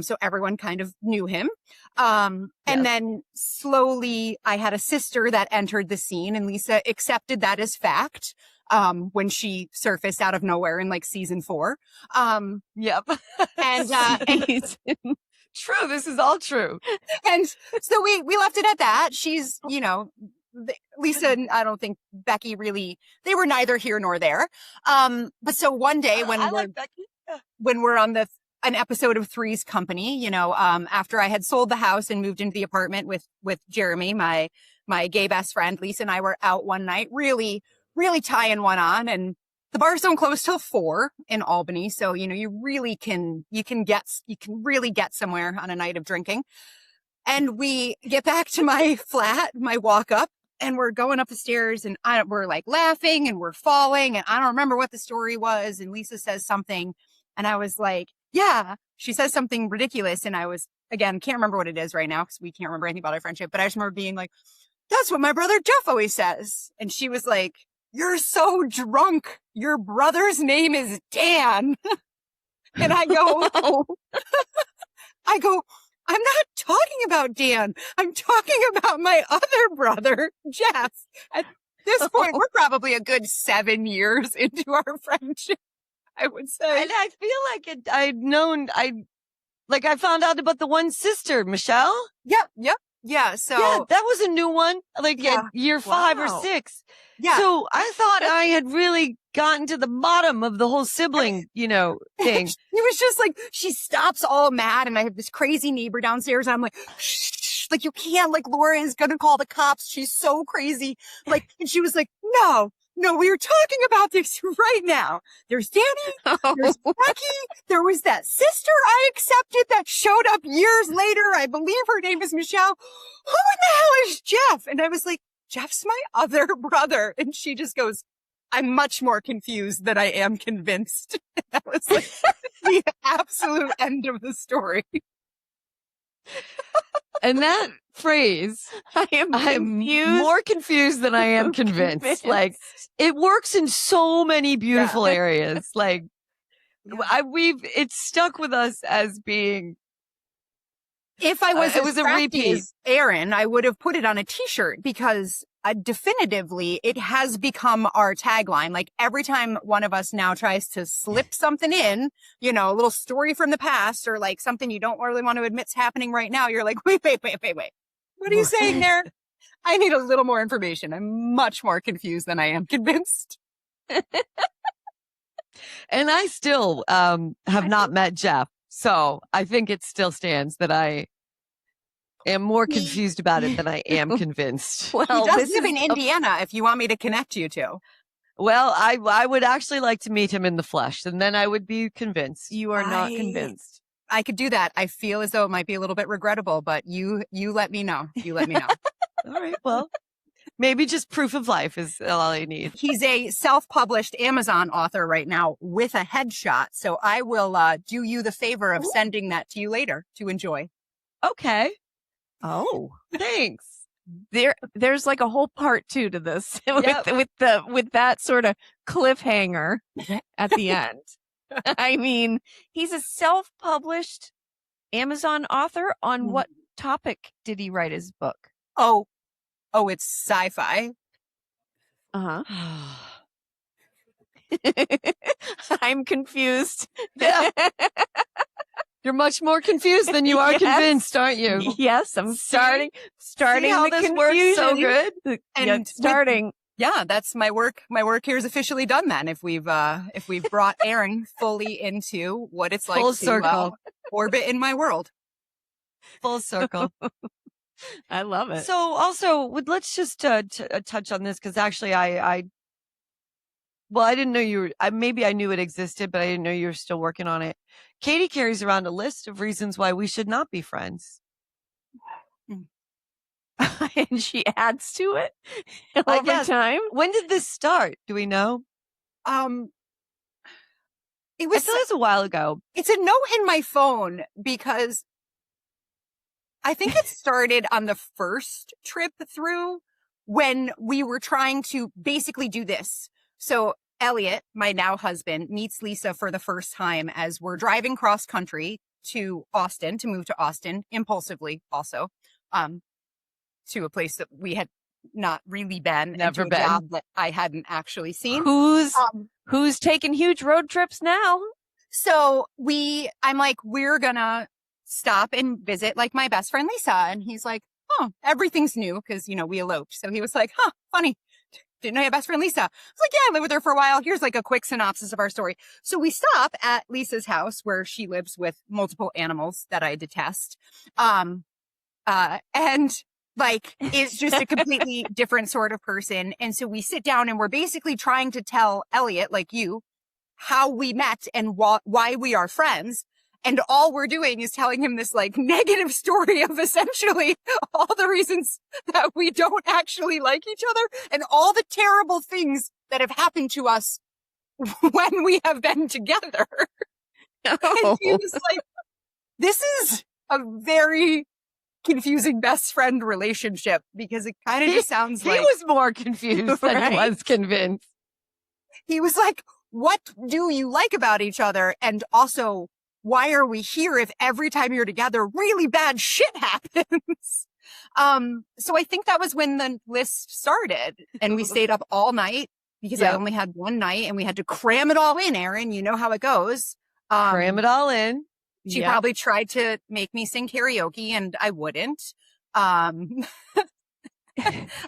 So everyone kind of knew him. And then slowly I had a sister that entered the scene, and Lisa accepted that as fact. When she surfaced out of nowhere in like season 4. Yep. And true. This is all true. And so we left it at that. She's, Lisa and I don't think Becky really, they were neither here nor there. But so one day when we're on an episode of Three's Company, after I had sold the house and moved into the apartment with Jeremy, my gay best friend, Lisa and I were out one night, really tying one on, and the bars don't close till 4 in Albany. So, you really can really get somewhere on a night of drinking. And we get back to my flat, my walk up, and we're going up the stairs, and we're like laughing and we're falling, and I don't remember what the story was. And Lisa says something, and I was like, yeah, she says something ridiculous. And I was, again, can't remember what it is right now because we can't remember anything about our friendship, but I just remember being like, that's what my brother Jeff always says. And she was like, you're so drunk. Your brother's name is Dan. And I go, I'm not talking about Dan. I'm talking about my other brother, Jeff. At this point, we're probably a good 7 years into our friendship, I would say. And I feel like I found out about the one sister, Michelle. Yep. Yeah. So that was a new one, at year 5 or 6. Yeah. So I thought I had really gotten to the bottom of the whole sibling, thing. It was just like, she stops all mad, and I have this crazy neighbor downstairs, and I'm like, shh, like, you can't, like, Laura is gonna call the cops. She's so crazy. Like, and she was like, no, we were talking about this right now. There's Danny, there's Becky, there was that sister I accepted that showed up years later. I believe her name is Michelle. Who in the hell is Jeff? And I was like, Jeff's my other brother. And she just goes, I'm much more confused than I am convinced. That was like the absolute end of the story. And that phrase, I'm more confused than I am convinced. Like, it works in so many beautiful areas. Like, it's stuck with us as being. If I was, it was a repeat. Erin, I would have put it on a t-shirt, because definitively it has become our tagline. Like, every time one of us now tries to slip something in, a little story from the past, or like something you don't really want to admit's happening right now, you're like, wait. What are you saying there? I need a little more information. I'm much more confused than I am convinced. And I still have not met Jeff. So I think it still stands that I am more confused about it than I am convinced. Well, he does live in Indiana, if you want me to connect you to. Well, I would actually like to meet him in the flesh, and then I would be convinced. You are not convinced. I could do that. I feel as though it might be a little bit regrettable, but you let me know. You let me know. All right. Well, maybe just proof of life is all I need. He's a self-published Amazon author right now with a headshot. So I will do you the favor of sending that to you later to enjoy. Okay. Oh, thanks. There's like a whole part 2 to this with that sort of cliffhanger at the end. I mean, he's a self-published Amazon author. On what topic did he write his book? Oh, it's sci-fi. Uh-huh. I'm confused. Yeah. You're much more confused than you are Yes. convinced, aren't you? Yes, I'm starting See how the this confusion. works so good? And Yeah, starting. Yeah, that's my work. My work here is officially done then. If we've brought Erin fully into what it's like Full to circle. orbit in my world. Full circle. I love it. So also, let's just touch on this because actually, well, I didn't know you were. Maybe I knew it existed, but I didn't know you were still working on it. Kayte carries around a list of reasons why we should not be friends. And she adds to it over Yes. time. When did this start? Do we know? It I was thought it was a while ago. it's a note in my phone because I think it started on the first trip through when we were trying to basically do this. So Elliot, my now husband, meets Lisa for the first time as we're driving cross country to move to Austin, impulsively also, to a place that we had not really been. Never and to been. a job that I hadn't actually seen. Who's taking huge road trips now? So I'm like, we're gonna stop and visit like my best friend Lisa. And he's like, oh, everything's new because, we eloped. So he was like, huh, funny. Didn't know your best friend Lisa? I was like, yeah, I lived with her for a while. Here's like a quick synopsis of our story. So we stop at Lisa's house where she lives with multiple animals that I detest. And like is just a completely different sort of person. And so we sit down and we're basically trying to tell Elliot, like you, how we met and why we are friends. And all we're doing is telling him this like negative story of essentially all the reasons that we don't actually like each other and all the terrible things that have happened to us when we have been together. And he was like, this is a very confusing best friend relationship because it kind of just sounds He like was more confused than he Right? was convinced. he was like, what do you like about each other? And also, why are we here if every time you're together, really bad shit happens? So I think that was when the list started and we stayed up all night because I only had one night and we had to cram it all in, Erin. You know how it goes. Cram it all in. She probably tried to make me sing karaoke and I wouldn't.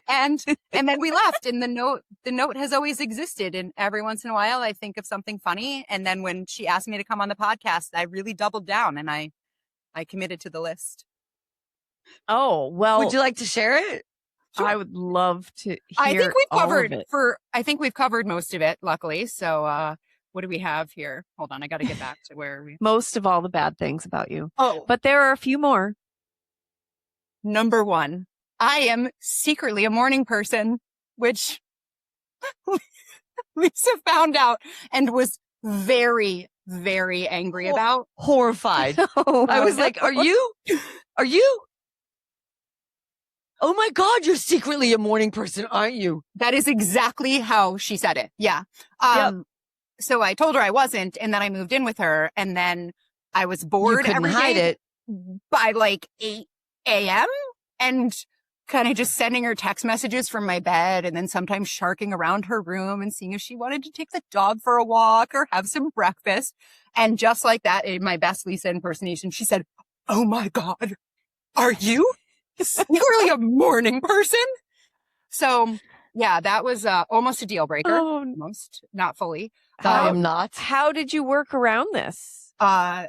And then we left and the note has always existed. And every once in a while I think of something funny. And then when she asked me to come on the podcast, I really doubled down and I committed to the list. Oh, well. Would you like to share it? I would love to hear I think we've all of covered it. I think we've covered most of it, luckily. So, what do we have here? Hold on. I got to get back to where we, most of all the bad things about you. oh, But there are a few more. number one, I am secretly a morning person, which Lisa found out and was very, very angry about. Horrified. Oh, I was like, are you? Oh my God, you're secretly a morning person, aren't you? That is exactly how she said it. Yeah. So I told her I wasn't, and then I moved in with her, and then I was bored You couldn't every hide day it. by like 8 a.m. and kind of just sending her text messages from my bed and then sometimes sharking around her room and seeing if she wanted to take the dog for a walk or have some breakfast. And just like that, in my best Lisa impersonation, she said, oh my God, are you secretly a morning person? So yeah, that was almost a deal breaker. Oh, Almost, not fully. I am not. how did you work around this? I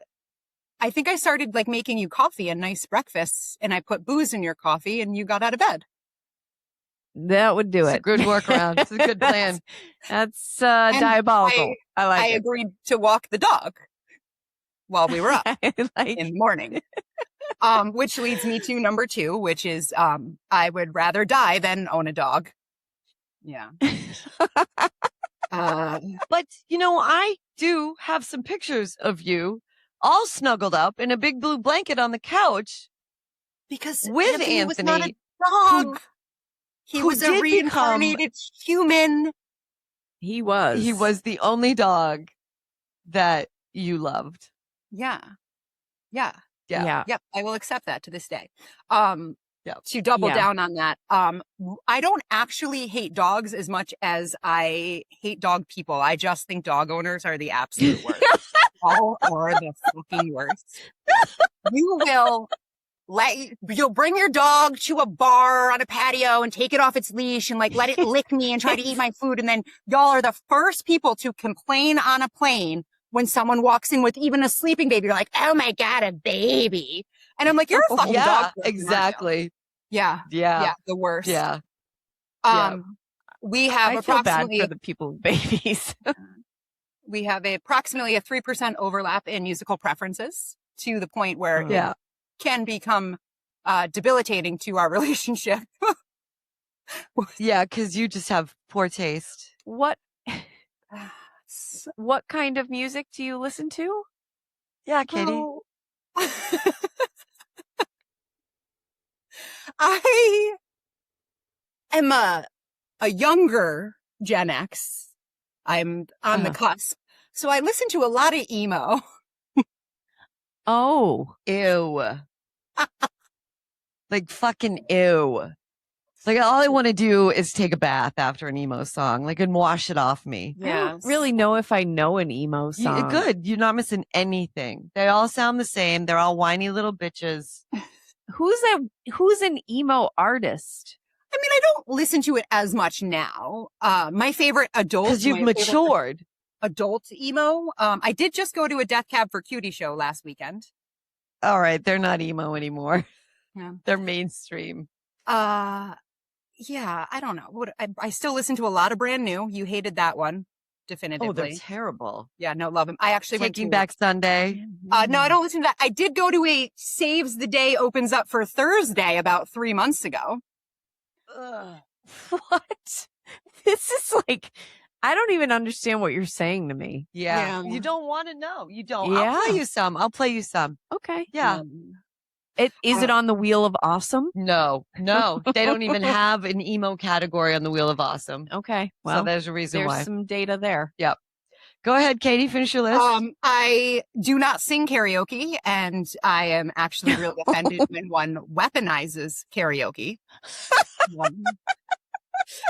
think I started like making you coffee and nice breakfasts and I put booze in your coffee and you got out of bed. That would do It's it. a good workaround. It's a good plan. That's diabolical. I like I it. agreed to walk the dog while we were up I like in the morning. Which leads me to number 2, which is, I would rather die than own a dog. Yeah. But, I do have some pictures of you all snuggled up in a big blue blanket on the couch because with Anthony was not a Anthony. dog. He who was a did become- reincarnated human. He was. He was the only dog that you loved. Yeah. Yeah. Yeah. Yeah. Yep. I will accept that to this day. to double Yeah. down on that. I don't actually hate dogs as much as I hate dog people. I just think dog owners are the absolute worst. All are the fucking worst. You'll bring your dog to a bar on a patio and take it off its leash and like let it lick me and try to eat my food. And then y'all are the first people to complain on a plane when someone walks in with even a sleeping baby. You're like, oh my God, a baby. And I'm like, you're a fucking dog. Yeah, person, aren't you?" exactly. Yeah. Yeah. The worst. Yeah. We have I feel bad approximately for the people with babies. we have approximately a 3% overlap in musical preferences to the point where Yeah. it can become debilitating to our relationship. Yeah, because you just have poor taste. What kind of music do you listen to? Yeah, Katie. Oh. I am a younger Gen X. I'm on the cusp. So I listen to a lot of emo. Oh, Ew. Like fucking ew. Like all I want to do is take a bath after an emo song, like and wash it off me. I don't really know if I know an emo song. Good. You're not missing anything. They all sound the same. They're all whiny little bitches. Who's an emo artist? I mean, I don't listen to it as much now. My favorite Because you've matured. Adult emo. I did just go to a Death Cab for Cutie show last weekend. All right. They're not emo anymore. Yeah. They're mainstream. Yeah, I don't know. I still listen to a lot of Brand New. You hated that one, definitively. Oh, they're terrible. Yeah, no, love him. I actually Taking Back Sunday. No, I don't listen to that. I did go to a Saves the Day opens up for Thursday about 3 months ago. Ugh. What? This is like, I don't even understand what you're saying to me. Yeah. Yeah. You don't want to know. You don't. Yeah. I'll play you some. Okay. Yeah. Is it on the Wheel of Awesome? No. They don't even have an emo category on the Wheel of Awesome. Okay. Well, So there's a reason there's why. some data there. Yep. Go ahead, Katie. Finish your list. I do not sing karaoke, and I am actually really offended when one weaponizes karaoke.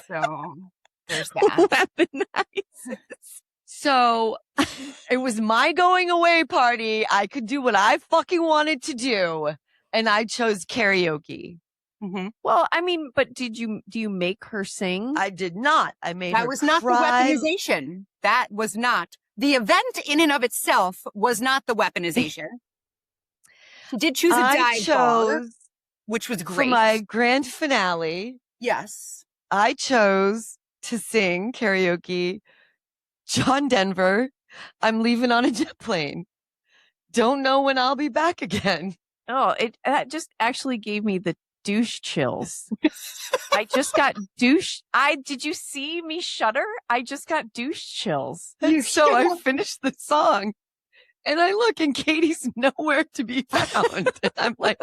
So there's that. Weaponized. So it was my going away party. I could do what I fucking wanted to do. And I chose karaoke. Mm-hmm. Well, I mean, but do you make her sing? I did not. I made That her was not cry. the weaponization. That was not. The event in and of itself was not the weaponization. She did choose a dive bar, which was For great. my grand finale, Yes. I chose to sing karaoke. John Denver, I'm leaving on a jet plane. Don't know when I'll be back again. Oh, that just actually gave me the douche chills. I just got douche. Did you see me shudder? I just got douche chills. So I finished the song and I look and Katie's nowhere to be found. And I'm like,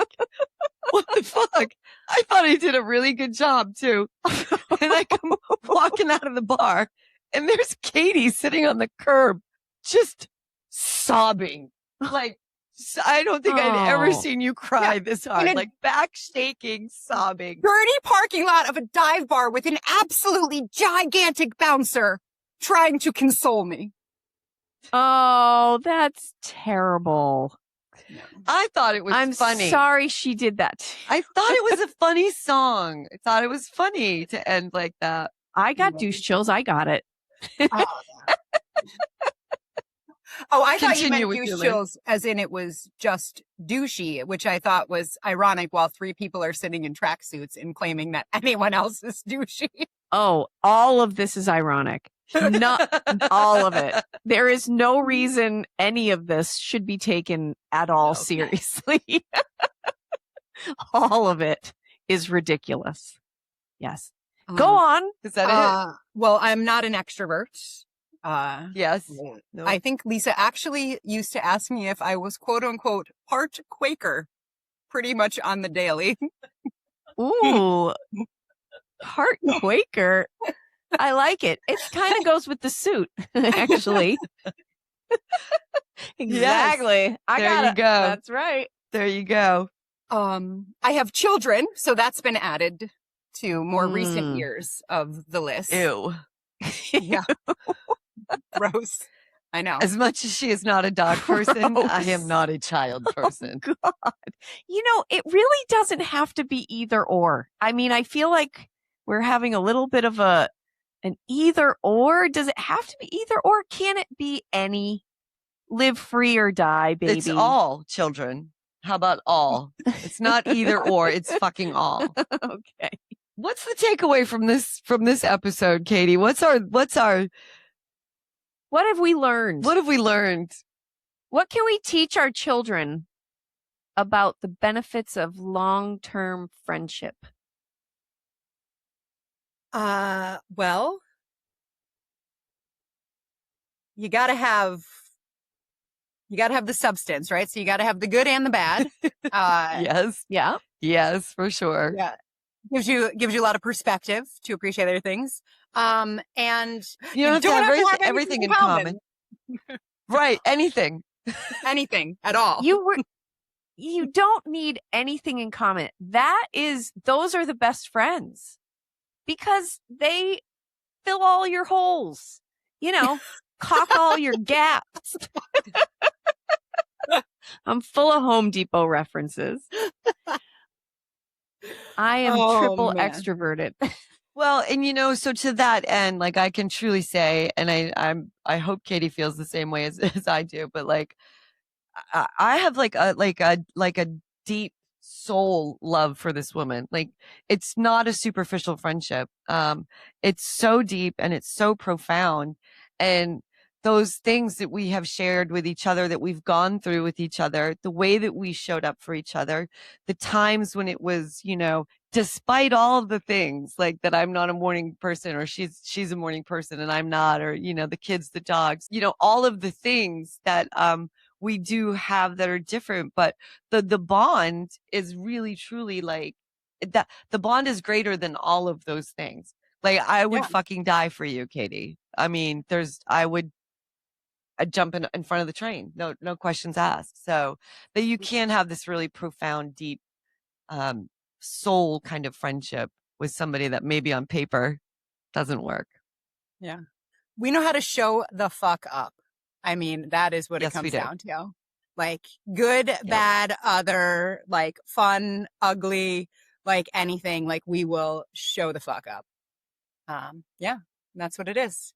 what the fuck? I thought I did a really good job too. And I come walking out of the bar and there's Katie sitting on the curb, just sobbing. Like, I don't think I'd ever seen you cry this hard, like back shaking, sobbing. Dirty parking lot of a dive bar with an absolutely gigantic bouncer trying to console me. Oh, that's terrible. I thought it was funny. I'm sorry she did that. I thought it was a funny song. I thought it was funny to end like that. I got douche chills. I got it. I thought you Continue meant with your douche chills as in it was just douchey, which I thought was ironic while 3 people are sitting in tracksuits and claiming that anyone else is douchey. Oh, all of this is ironic. Not all of it. There is no reason any of this should be taken at all seriously. All of it is ridiculous. Yes. Go on. Is that it? Well, I'm not an extrovert. Yes. No. I think Lisa actually used to ask me if I was quote unquote part Quaker pretty much on the daily. Ooh, part Quaker. I like it. It kind of goes with the suit, actually. Exactly. Yes. There you go. That's right. There you go. I have children, so that's been added to more recent Mm. years of the list. Ew. Yeah. Gross. I know. As much as she is not a dog person, I am Gross. not a child person. Oh, God. It really doesn't have to be either or. I mean, I feel like we're having a little bit of an either or. Does it have to be either or? Can it be any? Live free or die, baby. It's all children. How about all? It's not either or, it's fucking all. Okay. What's the takeaway from this episode, Katie? What have we learned? What have we learned? What can we teach our children about the benefits of long-term friendship? Well, you gotta have the substance, right? So you gotta have the good and the bad. Yes. Yeah. Yes, for sure. Yeah. Gives you a lot of perspective to appreciate other things. And You don't have to have have everything in common. Right. Anything. Anything at all. You don't need anything in common. Those are the best friends because they fill all your holes, caulk all your gaps. I'm full of Home Depot references. I am triple extroverted. Well, and so to that end, like I can truly say, and I hope Katie feels the same way as I do, but like I have like a deep soul love for this woman. Like it's not a superficial friendship. It's so deep and it's so profound. And those things that we have shared with each other, that we've gone through with each other, the way that we showed up for each other, the times when it was, despite all of the things like that, I'm not a morning person, or she's a morning person and I'm not, or, the kids, the dogs, all of the things that, we do have that are different, but the bond is really truly like that. The bond is greater than all of those things. Like I would fucking die for you, Katie. I mean, I'd jump in front of the train. No questions asked. So that you can have this really profound, deep, soul kind of friendship with somebody that maybe on paper doesn't work. Yeah. We know how to show the fuck up. I mean, that is what it Yes, we comes do. down to. Like good, bad, other, like fun, ugly, like anything, like we will show the fuck up. Yeah, that's what it is.